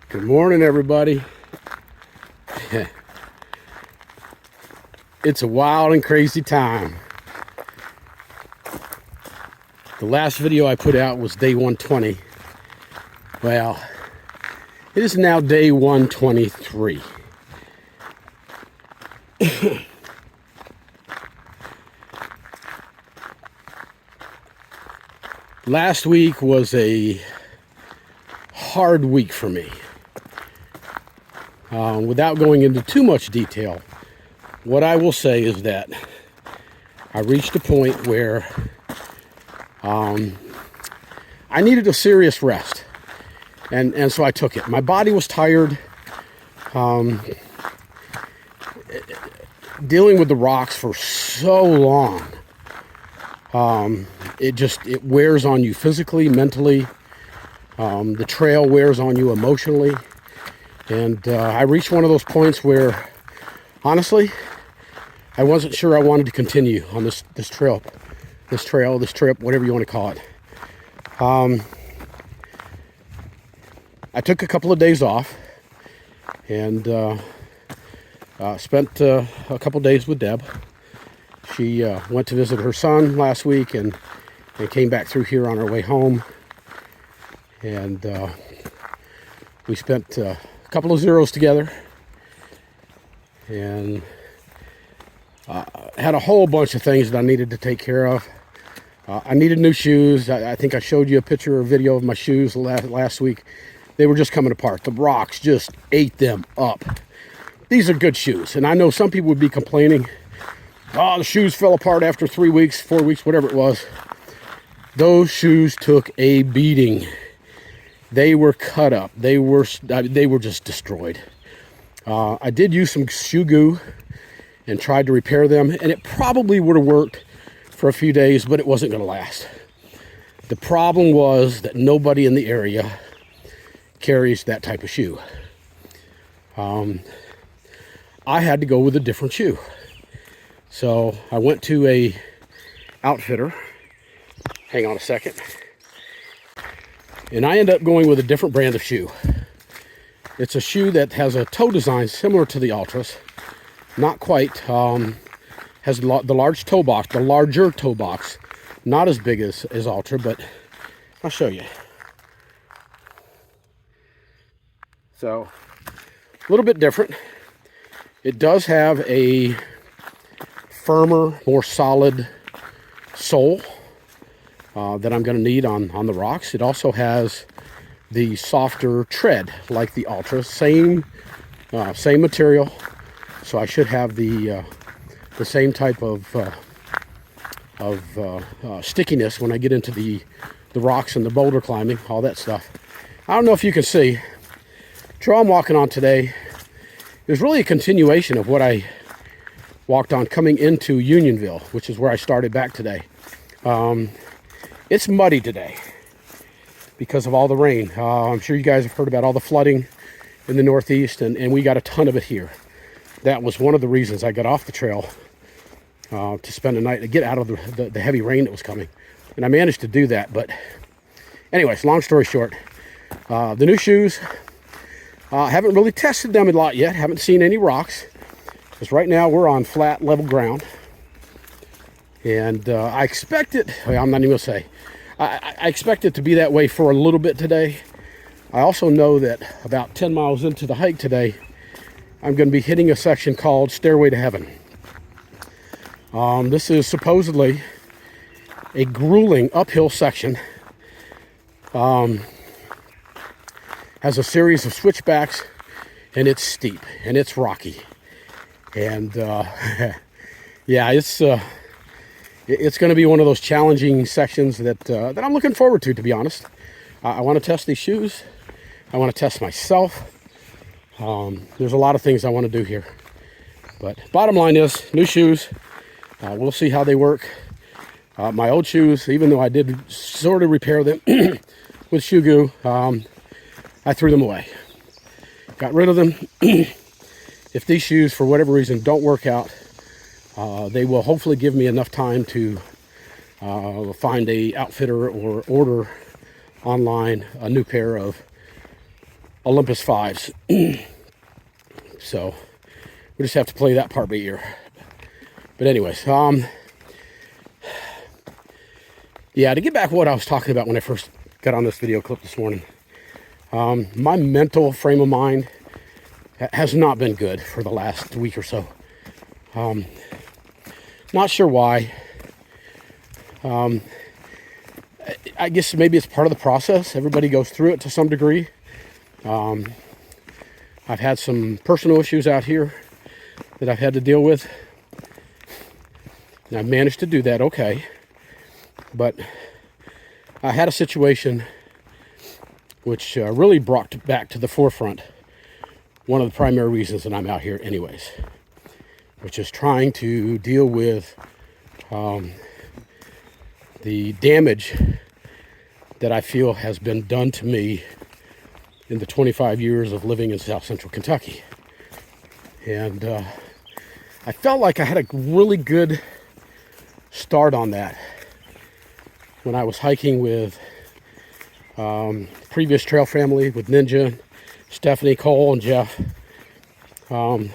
Good morning, everybody. It's a wild and crazy time. The last video I put out was day 120. Well, it is now day 123. Last week was a hard week for me. Without going into too much detail, what I will say is that I reached a point where I needed a serious rest, and so I took it. My body was tired. Dealing with the rocks for so long, it wears on you physically, mentally. The trail wears on you emotionally. And I reached one of those points where, honestly, I wasn't sure I wanted to continue on this trip, whatever you want to call it. I took a couple of days off and spent a couple days with Deb. She went to visit her son last week and came back through here on our way home. And we spent a couple of zeros together and had a whole bunch of things that I needed to take care of. I needed new shoes. I think I showed you a picture or video of my shoes last week. They were just coming apart. The rocks just ate them up. These are good shoes, and I know some people would be complaining, oh, the shoes fell apart after 3 weeks, 4 weeks, whatever it was. Those shoes took a beating. They were cut up. They were just destroyed. I did use some shoe goo and tried to repair them, and it probably would have worked for a few days, but it wasn't going to last. The problem was that nobody in the area carries that type of shoe. I had to go with a different shoe. So I went to a outfitter. Hang on a second. And I ended up going with a different brand of shoe. It's a shoe that has a toe design similar to the Ultras. Not quite. Has the large toe box, the larger toe box. Not as big as Ultra, but I'll show you. So, a little bit different. It does have a firmer, more solid sole that I'm going to need on the rocks. It also has the softer tread like the Ultra, same material. So I should have the same type of stickiness when I get into the rocks and the boulder climbing, all that stuff. I don't know if you can see. The trail I'm walking on today is really a continuation of what I walked on coming into Unionville, which is where I started back today. It's muddy today because of all the rain. I'm sure you guys have heard about all the flooding in the Northeast, and we got a ton of it here. That was one of the reasons I got off the trail to spend a night, to get out of the heavy rain that was coming. And I managed to do that. But anyways, long story short, the new shoes, haven't really tested them a lot yet. Haven't seen any rocks, because right now we're on flat, level ground. And I expect it, I'm not even going to say, I expect it to be that way for a little bit today. I also know that about 10 miles into the hike today, I'm going to be hitting a section called Stairway to Heaven. This is supposedly a grueling uphill section. Has a series of switchbacks, and it's steep, and it's rocky. And yeah, it's going to be one of those challenging sections that I'm looking forward to be honest. I want to test these shoes. I want to test myself. There's a lot of things I want to do here. But bottom line is, new shoes. We'll see how they work. My old shoes, even though I did sort of repair them with shoe goo, I threw them away. Got rid of them. If these shoes, for whatever reason, don't work out, they will hopefully give me enough time to find a outfitter or order online a new pair of Olympus 5s. So we just have to play that part by ear. But anyways, yeah, to get back to what I was talking about when I first got on this video clip this morning, my mental frame of mind has not been good for the last week or so. Not sure why. I guess maybe it's part of the process. Everybody goes through it to some degree. I've had some personal issues out here that I've had to deal with. And I've managed to do that okay. But I had a situation which really brought back to the forefront one of the primary reasons that I'm out here anyways, which is trying to deal with the damage that I feel has been done to me in the 25 years of living in South Central Kentucky. And I felt like I had a really good start on that when I was hiking with previous trail family, with Ninja, Stephanie, Cole, and Jeff. I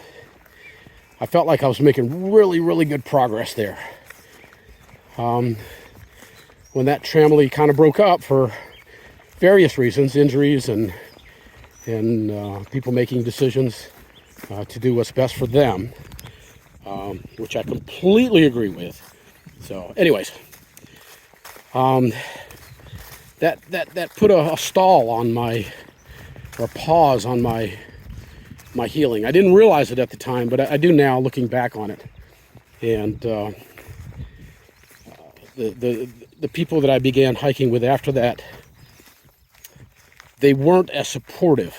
felt like I was making really, really good progress there. When that family kind of broke up for various reasons, injuries and people making decisions to do what's best for them, which I completely agree with. So anyways, that put a stall on my, or a pause on my healing. I didn't realize it at the time, but I do now, looking back on it. And the people that I began hiking with after that, they weren't as supportive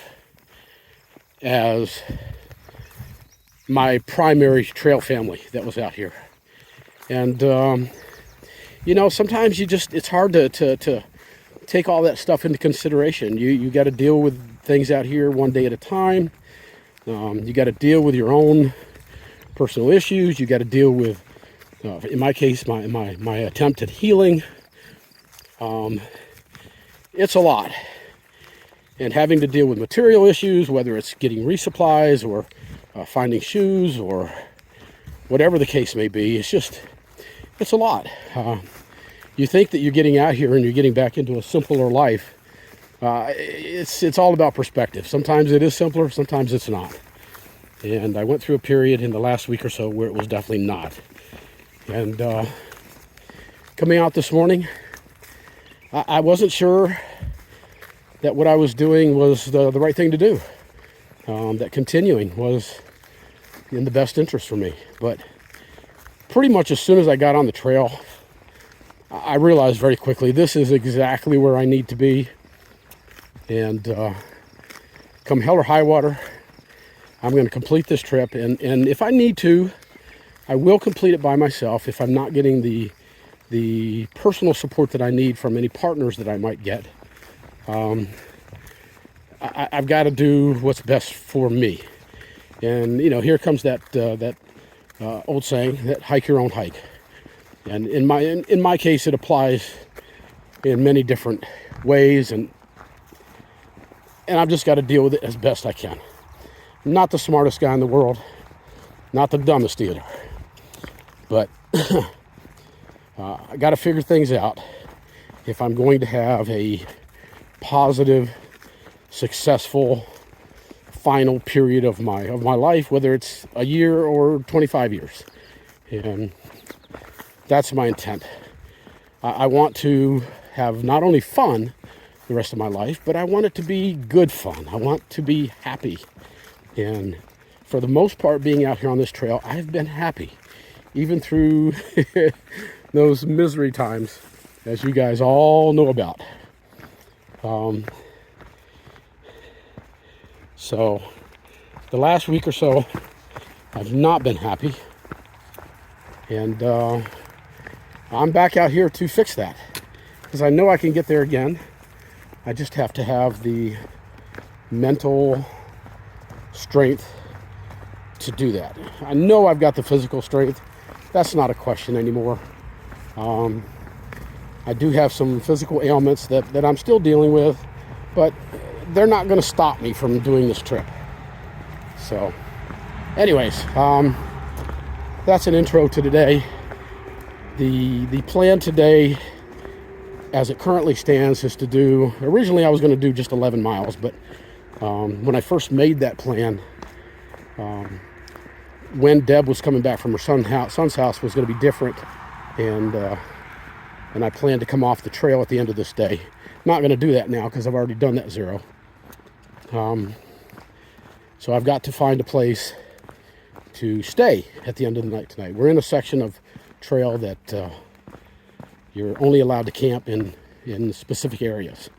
as my primary trail family that was out here. And sometimes it's hard to take all that stuff into consideration. You got to deal with things out here one day at a time. You got to deal with your own personal issues. You got to deal with, in my case, my attempt at healing. It's a lot. And having to deal with material issues, whether it's getting resupplies or finding shoes or whatever the case may be, it's a lot. You think that you're getting out here and you're getting back into a simpler life. It's all about perspective. Sometimes it is simpler, sometimes it's not. And I went through a period in the last week or so where it was definitely not. And coming out this morning, I wasn't sure that what I was doing was the right thing to do. That continuing was in the best interest for me. But pretty much as soon as I got on the trail, I realized very quickly this is exactly where I need to be. And come hell or high water, I'm going to complete this trip. And if I need to, I will complete it by myself if I'm not getting the personal support that I need from any partners that I might get. I've got to do what's best for me. And, here comes that old saying, that hike your own hike. And in my case, it applies in many different ways, and I've just got to deal with it as best I can. I'm not the smartest guy in the world, not the dumbest either, but I got to figure things out if I'm going to have a positive, successful final period of my life, whether it's a year or 25 years. And that's my intent. I want to have not only fun the rest of my life, but I want it to be good fun. I want to be happy. And for the most part, being out here on this trail, I've been happy, even through those misery times, as you guys all know about. So the last week or so, I've not been happy. And I'm back out here to fix that, because I know I can get there again. I just have to have the mental strength to do that. I know I've got the physical strength. That's not a question anymore. I do have some physical ailments that I'm still dealing with, but they're not going to stop me from doing this trip. So anyways, that's an intro to today. The plan today, as it currently stands, is to do, originally I was going to do just 11 miles, but when I first made that plan, when Deb was coming back from her son's house was going to be different, and I planned to come off the trail at the end of this day. Not going to do that now because I've already done that 0. So I've got to find a place to stay at the end of the night tonight. We're in a section of trail that you're only allowed to camp in specific areas.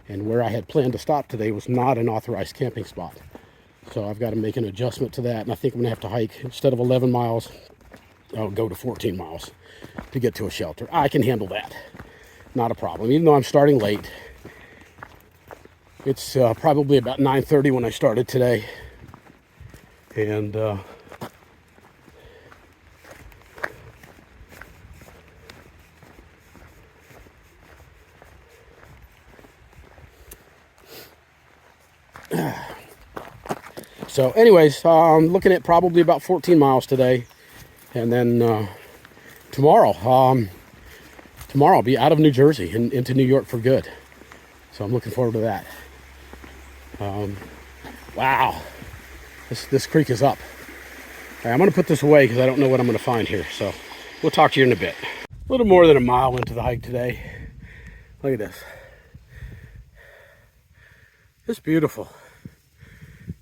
And where I had planned to stop today was not an authorized camping spot. So I've got to make an adjustment to that. And I think I'm going to have to hike, instead of 11 miles, I'll go to 14 miles to get to a shelter. I can handle that. Not a problem. Even though I'm starting late. It's probably about 9:30 when I started today. And so anyways, I'm looking at probably about 14 miles today. And then tomorrow I'll be out of New Jersey and into New York for good. So I'm looking forward to that. Wow, this creek is up. All right, I'm going to put this away because I don't know what I'm going to find here. So we'll talk to you in a bit. A little more than a mile into the hike today. Look at this. It's beautiful.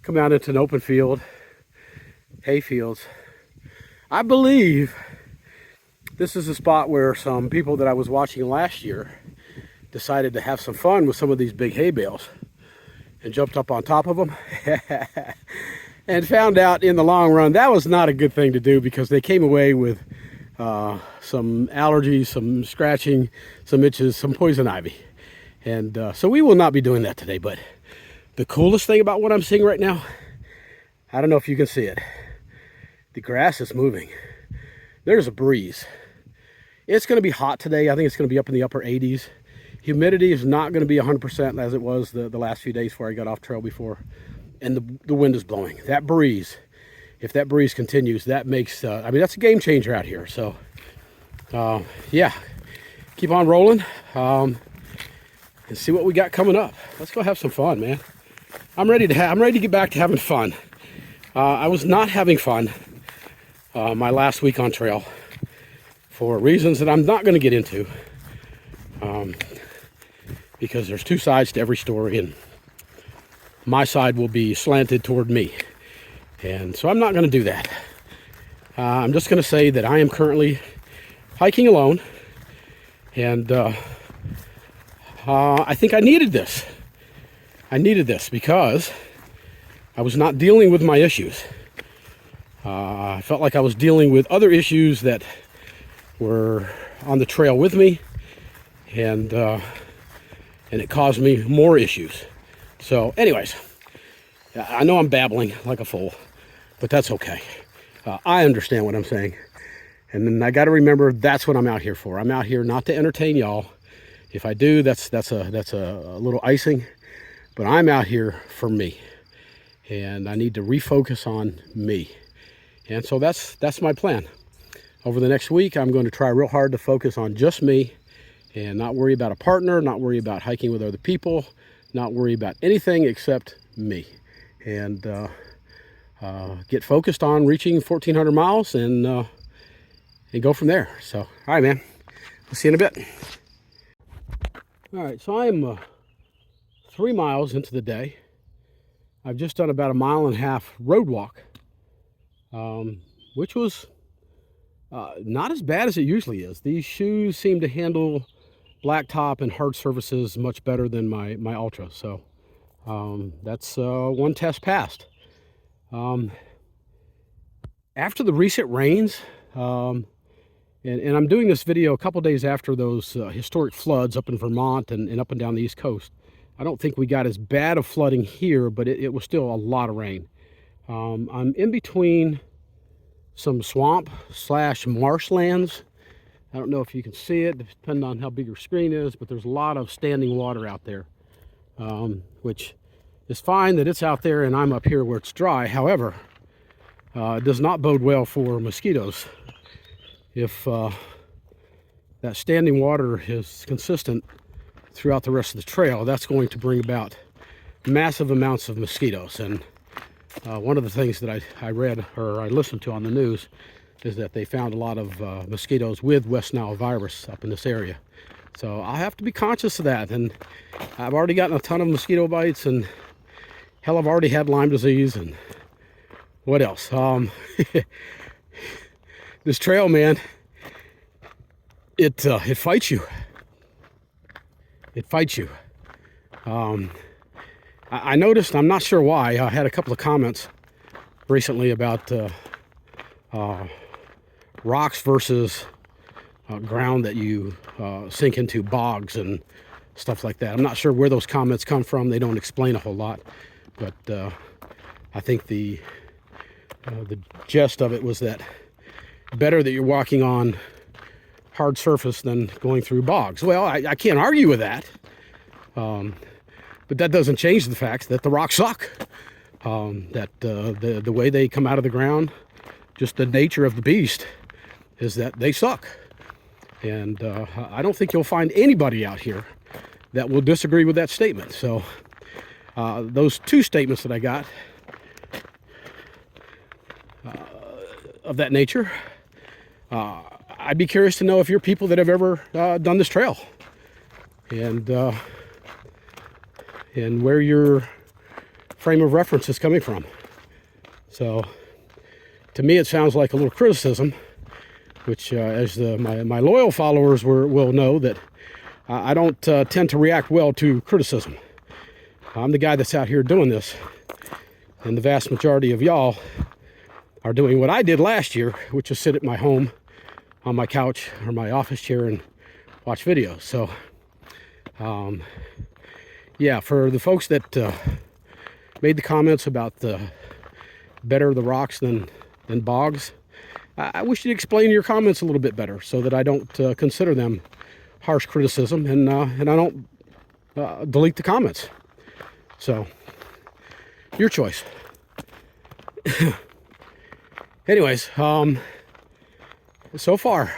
Come out into an open field, hay fields. I believe this is a spot where some people that I was watching last year decided to have some fun with some of these big hay bales and jumped up on top of them and found out in the long run that was not a good thing to do, because they came away with some allergies, some scratching, some itches, some poison ivy. And so we will not be doing that today. But the coolest thing about what I'm seeing right now, I don't know if you can see it, the grass is moving. There's a breeze. It's going to be hot today. I think it's going to be up in the upper 80s. Humidity is not going to be 100% as it was the last few days before I got off trail before. And the wind is blowing. That breeze, if that breeze continues, that makes, I mean, that's a game changer out here. So, yeah, keep on rolling and see what we got coming up. Let's go have some fun, man. I'm ready to get back to having fun. I was not having fun my last week on trail for reasons that I'm not going to get into. Because there's two sides to every story, and my side will be slanted toward me. And so I'm not going to do that. I'm just going to say that I am currently hiking alone, and I think I needed this. I needed this because I was not dealing with my issues. I felt like I was dealing with other issues that were on the trail with me, and it caused me more issues. So anyways, I know I'm babbling like a fool, but that's okay. I understand what I'm saying. And then I got to remember that's what I'm out here for. I'm out here not to entertain y'all. If I do, that's a little icing, but I'm out here for me. And I need to refocus on me. And so that's my plan. Over the next week, I'm going to try real hard to focus on just me and not worry about a partner, not worry about hiking with other people, not worry about anything except me. And get focused on reaching 1,400 miles and go from there. So, all right, man. We'll see you in a bit. All right, so I am 3 miles into the day. I've just done about 1.5 mile road walk, which was not as bad as it usually is. These shoes seem to handle blacktop and hard surfaces much better than my Ultra. So that's one test passed. After the recent rains, and I'm doing this video a couple days after those historic floods up in Vermont and up and down the East Coast. I don't think we got as bad of flooding here, but it was still a lot of rain. I'm in between some swamp / marshlands. I don't know if you can see it, depending on how big your screen is, but there's a lot of standing water out there, which It's fine that it's out there and I'm up here where it's dry. However, it does not bode well for mosquitoes. If that standing water is consistent throughout the rest of the trail, that's going to bring about massive amounts of mosquitoes. And one of the things that I read or I listened to on the news is that they found a lot of mosquitoes with West Nile virus up in this area. So I have to be conscious of that. And I've already gotten a ton of mosquito bites, and hell, I've already had Lyme disease, and what else? This trail, man, it fights you. It fights you. I noticed, I'm not sure why, I had a couple of comments recently about rocks versus ground that you sink into, bogs and stuff like that. I'm not sure where those comments come from. They don't explain a whole lot, but I think the gist of it was that better that you're walking on hard surface than going through bogs. Well, I can't argue with that, but that doesn't change the fact that the rocks suck. That the way they come out of the ground, just the nature of the beast, is that they suck. And I don't think you'll find anybody out here that will disagree with that statement. So those two statements that I got of that nature, I'd be curious to know if you're people that have ever done this trail, and where your frame of reference is coming from. So to me, it sounds like a little criticism, which as my loyal followers will know, that I don't tend to react well to criticism. I'm the guy that's out here doing this, and the vast majority of y'all are doing what I did last year, which is sit at my home on my couch or my office chair and watch videos. So yeah, for the folks that made the comments about better the rocks than bogs, I wish you'd explain your comments a little bit better so that I don't consider them harsh criticism, and I don't delete the comments. So your choice. Anyways, so far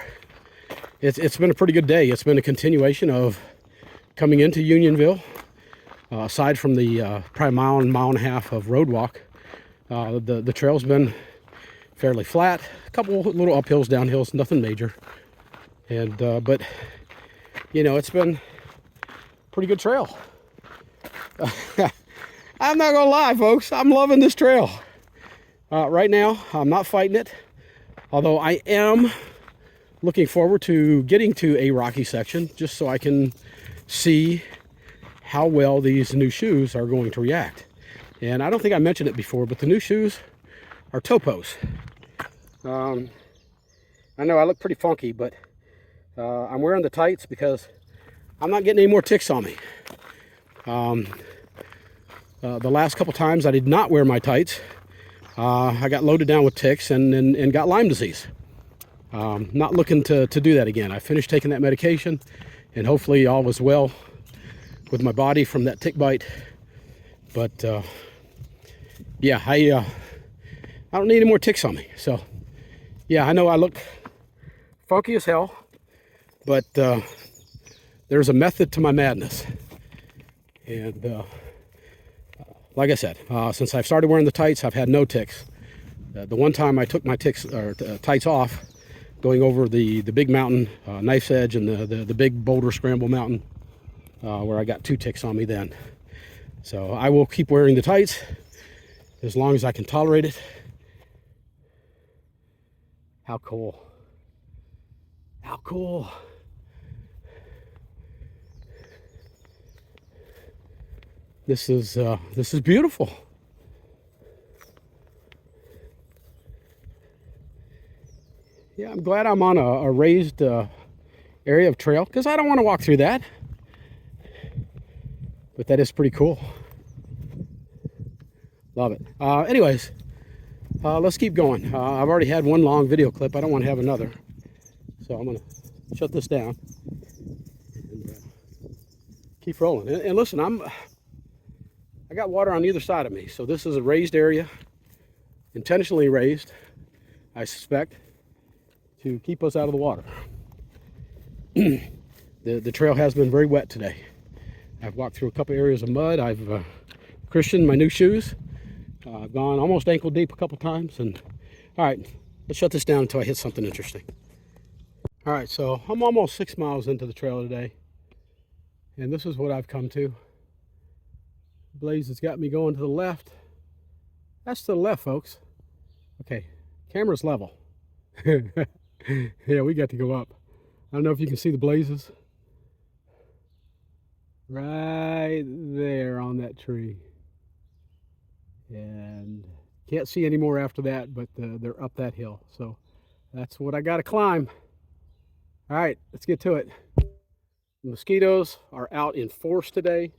it's been a pretty good day. It's been a continuation of coming into Unionville. Aside from the probably mile and a half of road walk, the trail's been fairly flat. A couple little uphills, downhills, nothing major. And but you know, it's been a pretty good trail. I'm not gonna lie, folks, I'm loving this trail. Right now, I'm not fighting it, although I am looking forward to getting to a rocky section just so I can see how well these new shoes are going to react. And I don't think I mentioned it before, but the new shoes are Topos. I know I look pretty funky, but I'm wearing the tights because I'm not getting any more ticks on me. The last couple times I did not wear my tights, I got loaded down with ticks and got Lyme disease. Not looking to do that again. I finished taking that medication, and hopefully all was well with my body from that tick bite. But yeah, I don't need any more ticks on me. So yeah, I know I look funky as hell, but there's a method to my madness. And like I said, since I've started wearing the tights, I've had no ticks. The one time I took my tights off, going over the big mountain, Knife's Edge, and the big Boulder Scramble Mountain, where I got 2 ticks on me then. So I will keep wearing the tights as long as I can tolerate it. How cool. How cool. This is beautiful. Yeah, I'm glad I'm on a raised area of trail, because I don't want to walk through that. But that is pretty cool. Love it. Anyways, let's keep going. I've already had one long video clip. I don't want to have another. So I'm going to shut this down and keep rolling. And listen, I I got water on either side of me. So this is a raised area, intentionally raised, I suspect, to keep us out of the water. The trail has been very wet today. I've walked through a couple areas of mud. I've Christian my new shoes. I've gone almost ankle deep a couple times. And all right, let's shut this down until I hit something interesting. All right, so I'm almost 6 miles into the trail today, and this is what I've come to. Blaze has got me going to the left. That's to the left, folks. Okay, camera's level. Yeah, we got to go up. I don't know if you can see the blazes. Right there on that tree. And can't see any more after that, but they're up that hill. So that's what I got to climb. All right, let's get to it. The mosquitoes are out in force today.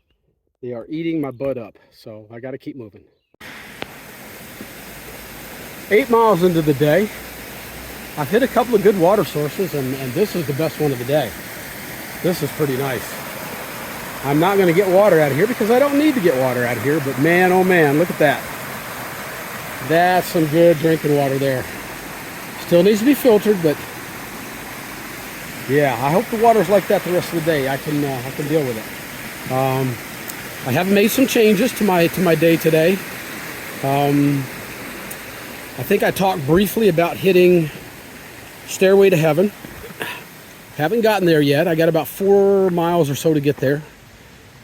They are eating my butt up, so I got to keep moving. 8 miles into the day. I've hit a couple of good water sources, and this is the best one of the day. This is pretty nice. I'm not going to get water out of here because I don't need to get water out of here, but man, oh man, look at that. That's some good drinking water there. Still needs to be filtered, but yeah, I hope the water's like that the rest of the day. I can deal with it. I have made some changes to my day today. I think I talked briefly about hitting Stairway to Heaven. Haven't gotten there yet. I got about 4 miles or so to get there.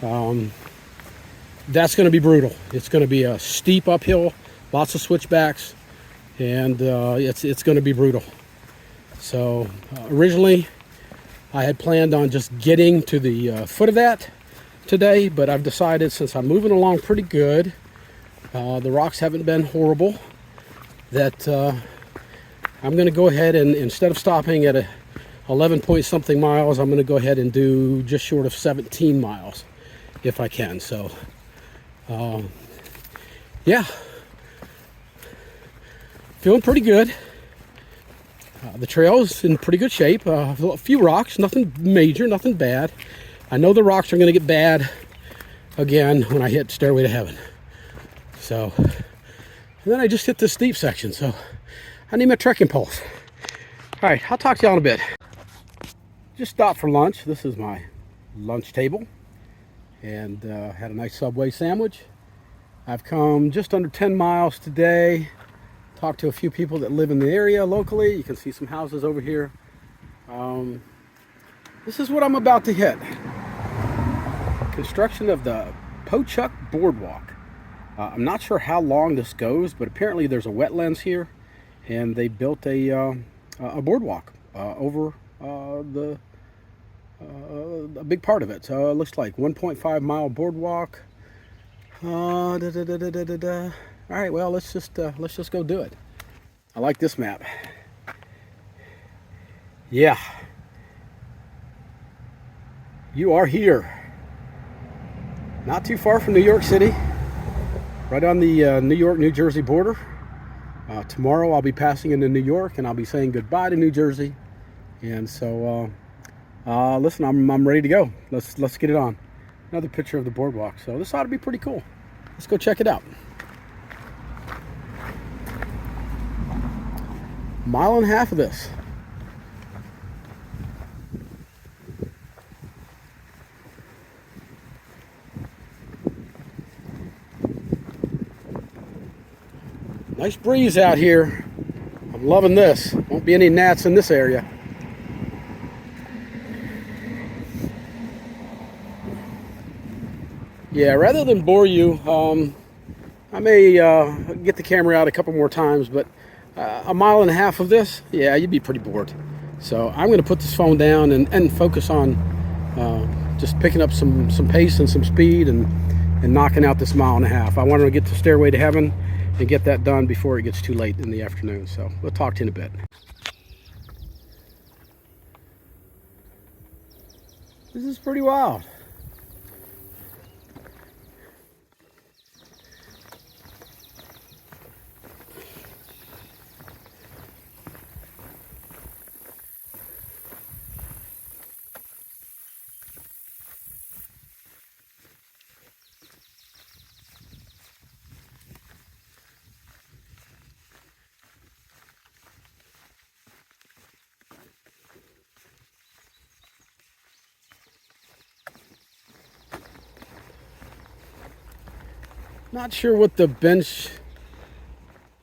That's going to be brutal. It's going to be a steep uphill, lots of switchbacks, and it's going to be brutal. So originally I had planned on just getting to the foot of that today, but I've decided, since I'm moving along pretty good, the rocks haven't been horrible, that I'm going to go ahead and, instead of stopping at 11 point something miles, I'm going to go ahead and do just short of 17 miles if I can. So yeah, feeling pretty good. The trail's in pretty good shape. A few rocks, nothing major, nothing bad. I know the rocks are going to get bad again when I hit Stairway to Heaven. So, and then I just hit this steep section, so I need my trekking poles. All right, I'll talk to y'all in a bit. Just stopped for lunch. This is my lunch table, and had a nice Subway sandwich. I've come just under 10 miles today. Talked to a few people that live in the area locally. You can see some houses over here. This is what I'm about to hit. Construction of the Pochuck Boardwalk. I'm not sure how long this goes, but apparently there's a wetlands here, and they built a boardwalk over a big part of it. So it looks like 1.5 mile boardwalk. All right, well, let's just go do it. I like this map. Yeah, you are here. Not too far from New York City, right on the New York-New Jersey border. Tomorrow I'll be passing into New York, and I'll be saying goodbye to New Jersey. And so, listen, I'm ready to go. Let's get it on. Another picture of the boardwalk. So this ought to be pretty cool. Let's go check it out. 1.5 miles of this. Nice breeze out here. I'm loving this. Won't be any gnats in this area. Yeah, rather than bore you, I may get the camera out a couple more times, but 1.5 miles of this, yeah, you'd be pretty bored. So I'm going to put this phone down and focus on just picking up some pace and some speed and knocking out this 1.5 miles. I want to get to Stairway to Heaven and get that done before it gets too late in the afternoon. So we'll talk to you in a bit. This is pretty wild. Not sure what the bench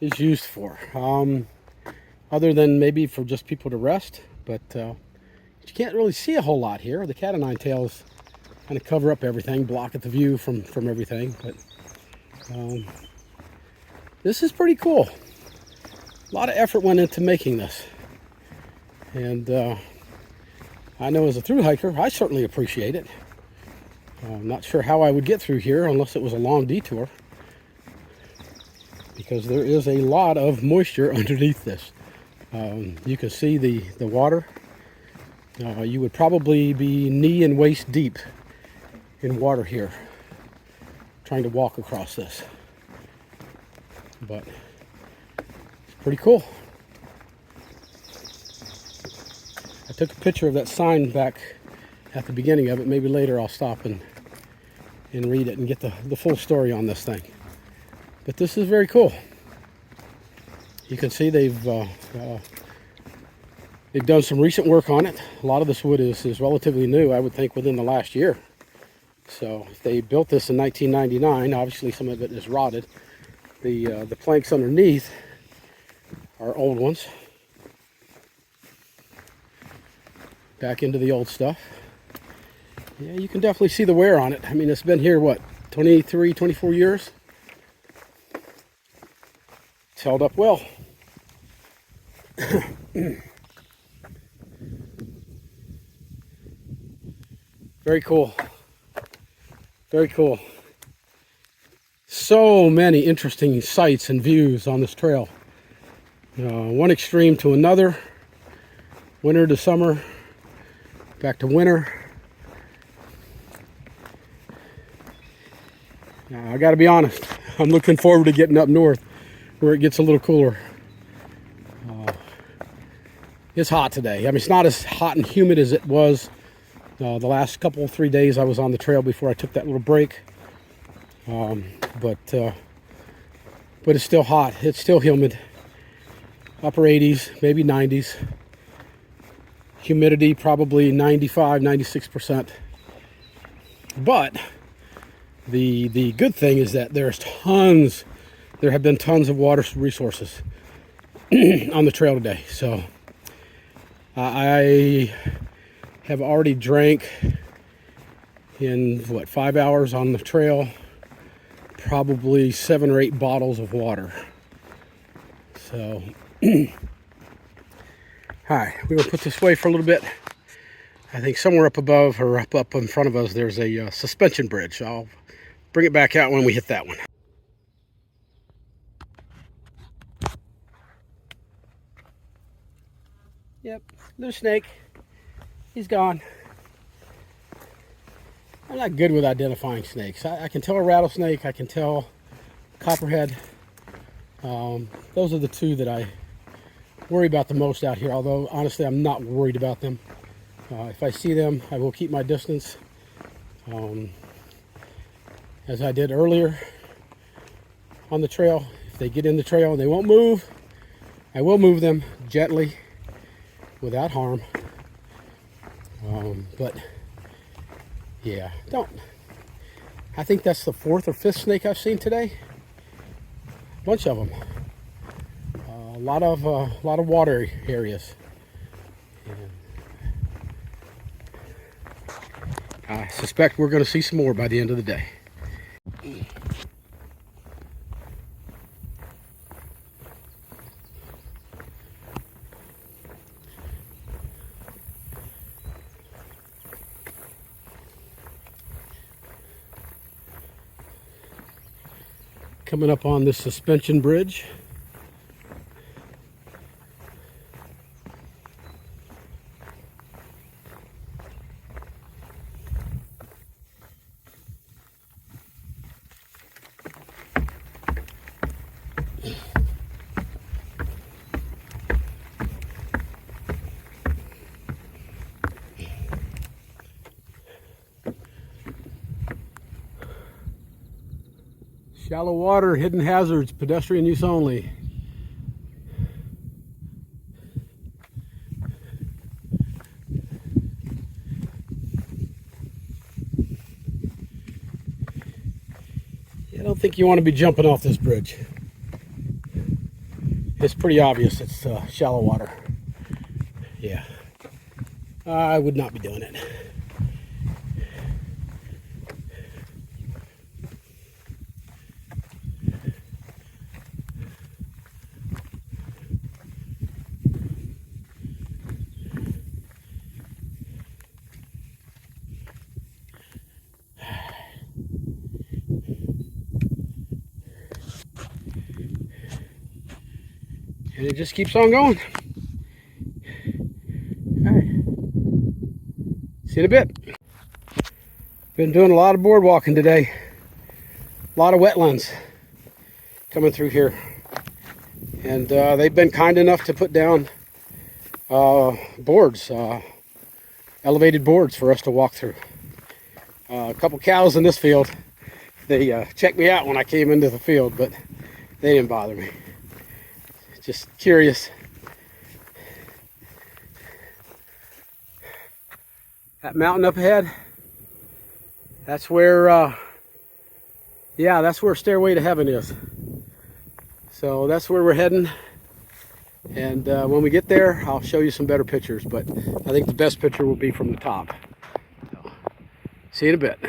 is used for, other than maybe for just people to rest, but you can't really see a whole lot here. The cat o' nine tails kind of cover up everything, block at the view from everything, but this is pretty cool. A lot of effort went into making this, and I know as a thru hiker, I certainly appreciate it. I'm not sure how I would get through here unless it was a long detour, because there is a lot of moisture underneath this. You can see the water. You would probably be knee and waist deep in water here trying to walk across this, but it's pretty cool. I took a picture of that sign back at the beginning of it. Maybe later I'll stop and read it and get the full story on this thing. But this is very cool. You can see they've done some recent work on it. A lot of this wood is relatively new, I would think within the last year. So if they built this in 1999, obviously some of it is rotted. The planks underneath are old ones. Back into the old stuff. Yeah, you can definitely see the wear on it. I mean, it's been here, what, 23, 24 years? It's held up well. Very cool. Very cool. So many interesting sights and views on this trail. One extreme to another. Winter to summer. Back to winter. Now, I got to be honest. I'm looking forward to getting up north where it gets a little cooler. It's hot today. I mean, it's not as hot and humid as it was the last couple, 3 days I was on the trail before I took that little break. But it's still hot. It's still humid. Upper 80s, maybe 90s. Humidity probably 95, 96%. But the good thing is that there have been tons of water resources on the trail today. So I have already drank in 5 hours on the trail, probably 7 or 8 bottles of water. So alright, we're gonna put this away for a little bit. I think somewhere up above or up in front of us there's a suspension bridge. I'll bring it back out when we hit that one. Yep, little snake. He's gone. I'm not good with identifying snakes. I can tell a rattlesnake. I can tell copperhead. Those are the two that I worry about the most out here. Although, honestly, I'm not worried about them. If I see them, I will keep my distance. As I did earlier on the trail. If they get in the trail and they won't move, I will move them gently without harm. But yeah, I think that's the 4th or 5th snake I've seen today. A bunch of them. A lot of water areas. And I suspect we're going to see some more by the end of the day. Coming up on this suspension bridge. Shallow water, hidden hazards, pedestrian use only. I don't think you want to be jumping off this bridge. It's pretty obvious it's shallow water. Yeah, I would not be doing it. And it just keeps on going. All right. See you in a bit. Been doing a lot of board walking today. A lot of wetlands coming through here. And they've been kind enough to put down boards, elevated boards for us to walk through. A couple cows in this field. They checked me out when I came into the field, but they didn't bother me. Just curious. That mountain up ahead, that's where, yeah, that's where Stairway to Heaven is. So that's where we're heading. And when we get there, I'll show you some better pictures, but I think the best picture will be from the top. So, see you in a bit.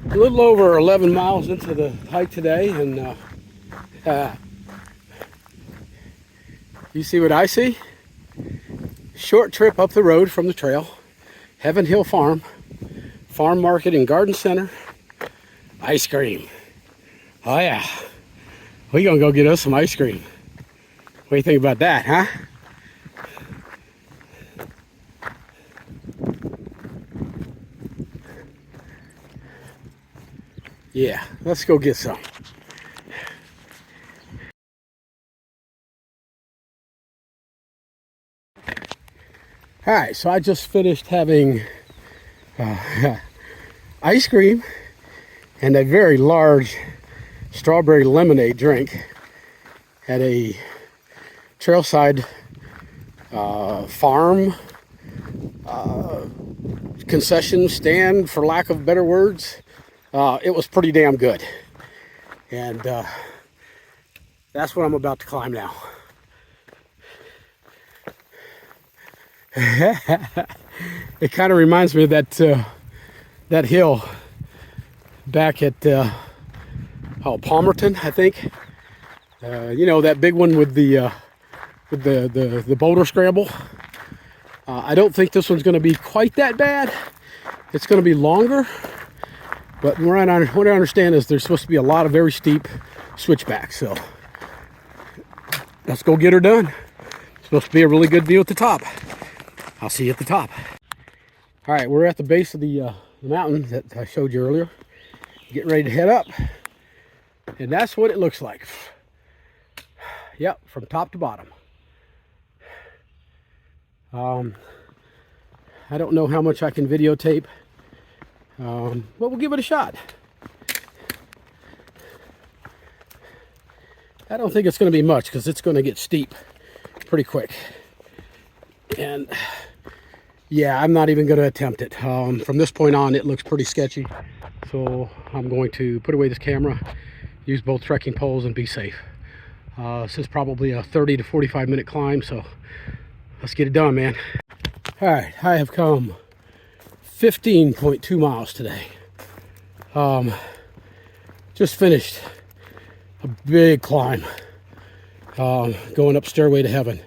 A little over 11 miles into the hike today, and you see what I see? Short trip up the road from the trail. Heaven Hill Farm Market and Garden Center. Ice cream. Oh yeah. We're gonna go get us some ice cream. What do you think about that, huh? Yeah, let's go get some. All right, so I just finished having ice cream and a very large strawberry lemonade drink at a trailside farm concession stand, for lack of better words. It was pretty damn good. And that's what I'm about to climb now. It kind of reminds me of that hill back at Palmerton, I think. You know, that big one with the boulder scramble. I don't think this one's going to be quite that bad. It's going to be longer, but what I understand is there's supposed to be a lot of very steep switchbacks. So let's go get her done. It's supposed to be a really good view at the top. I'll see you at the top. All right, we're at the base of the mountain that I showed you earlier. Getting ready to head up. And that's what it looks like. Yep, from top to bottom. I don't know how much I can videotape, but we'll give it a shot. I don't think it's going to be much because it's going to get steep pretty quick. And yeah, I'm not even going to attempt it. From this point on, it looks pretty sketchy. So I'm going to put away this camera, use both trekking poles, and be safe. This is probably a 30 to 45 minute climb, so let's get it done, man. All right, I have come 15.2 miles today. Just finished a big climb, going up Stairway to Heaven.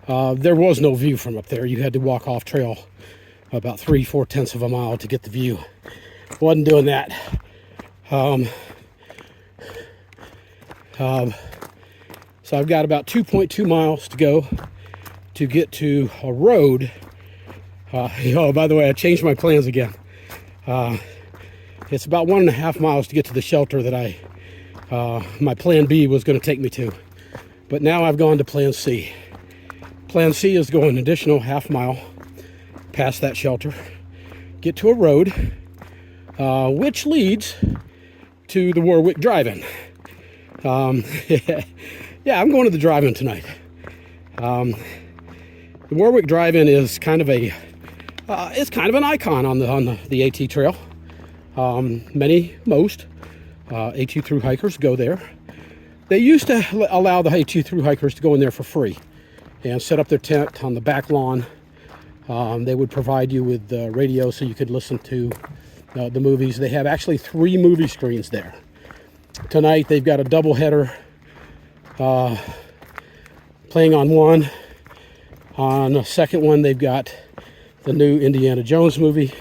There was no view from up there. You had to walk off trail about 3/4 of a mile to get the view. Wasn't doing that. So I've got about 2.2 miles to go to get to a road. Oh, by the way, I changed my plans again. It's about 1.5 miles to get to the shelter that my plan B was going to take me to. But now I've gone to plan C. Plan C is going an additional 1/2 mile past that shelter, get to a road, which leads to the Warwick Drive-In. Yeah, I'm going to the drive-in tonight. The Warwick Drive-In is kind of an icon on the AT trail. Most AT through hikers go there. They used to allow the AT through hikers to go in there for free and set up their tent on the back lawn. They would provide you with radio so you could listen to the movies. They have actually 3 movie screens there. Tonight they've got a double header playing on one. On the second one they've got the new Indiana Jones movie.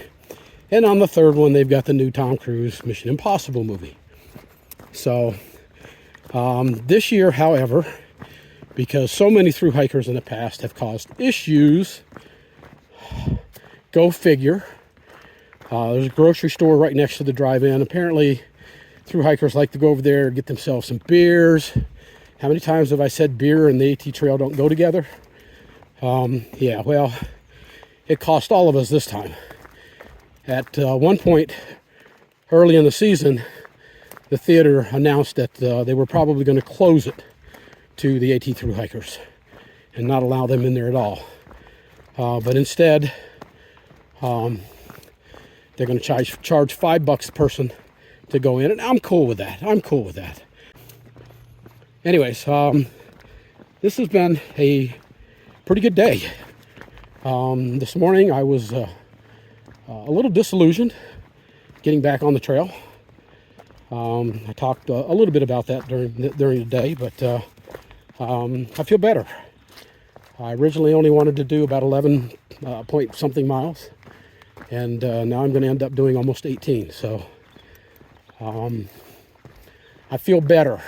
And on the third one they've got the new Tom Cruise Mission Impossible movie. So this year, however, because so many through hikers in the past have caused issues, go figure, there's a grocery store right next to the drive-in. Apparently through hikers like to go over there and get themselves some beers. How many times have I said beer and the AT trail don't go together? Yeah, well, it cost all of us this time. At one point early in the season, the theater announced that they were probably going to close it to the AT through hikers and not allow them in there at all. But instead, they're going to charge $5 a person to go in, and I'm cool with that. I'm cool with that. Anyways, this has been a pretty good day. This morning I was a little disillusioned getting back on the trail. I talked a little bit about that during the day, but I feel better. I originally only wanted to do about 11 point something miles, and now I'm going to end up doing almost 18. So I feel better.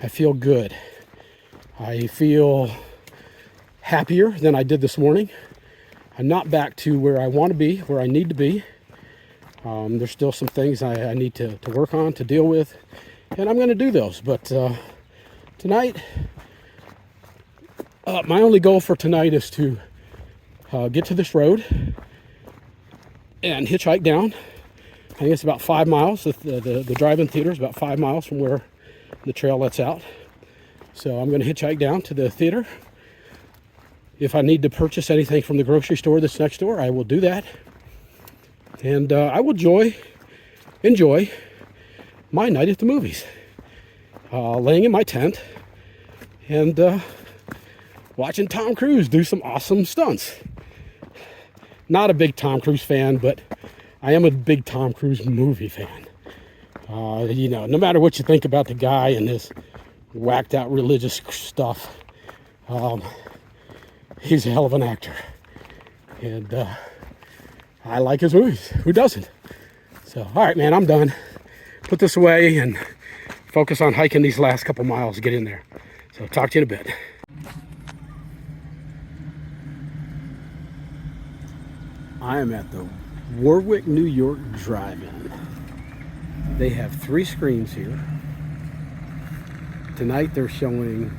I feel good. I feel happier than I did this morning. I'm not back to where I want to be, where I need to be. There's still some things I need to work on, to deal with, and I'm going to do those. But tonight, my only goal for tonight is to get to this road and hitchhike down. I think it's about 5 miles. The drive-in theater is about 5 miles from where the trail lets out. So I'm going to hitchhike down to the theater. If I need to purchase anything from the grocery store that's next door, I will do that. And I will enjoy my night at the movies. Laying in my tent and watching Tom Cruise do some awesome stunts. Not a big Tom Cruise fan, but I am a big Tom Cruise movie fan. You know, no matter what you think about the guy and his whacked out religious stuff, he's a hell of an actor. And I like his movies. Who doesn't? So, all right, man, I'm done. Put this away and focus on hiking these last couple miles to get in there. So, talk to you in a bit. I am at the Warwick, New York Drive-In. They have 3 screens here. Tonight they're showing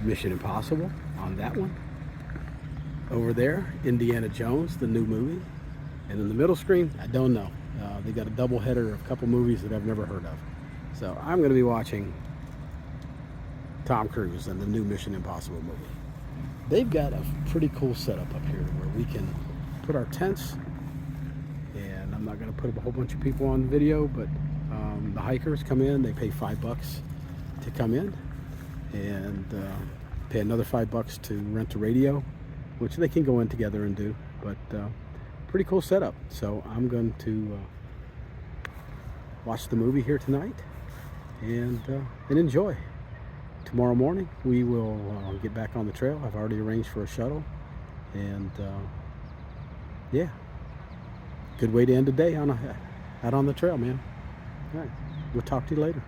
Mission Impossible on that one. Over there, Indiana Jones, the new movie. And in the middle screen, I don't know. They got a double header of a couple movies that I've never heard of. So I'm going to be watching Tom Cruise and the new Mission Impossible movie. They've got a pretty cool setup up here where we can put our tents, and I'm not going to put a whole bunch of people on the video, but the hikers come in, they pay $5 to come in, and pay another $5 to rent a radio, which they can go in together and do. But pretty cool setup. So I'm going to watch the movie here tonight and enjoy. Tomorrow morning we will get back on the trail. I've already arranged for a shuttle, and yeah, good way to end the day out on the trail, man. All right, we'll talk to you later.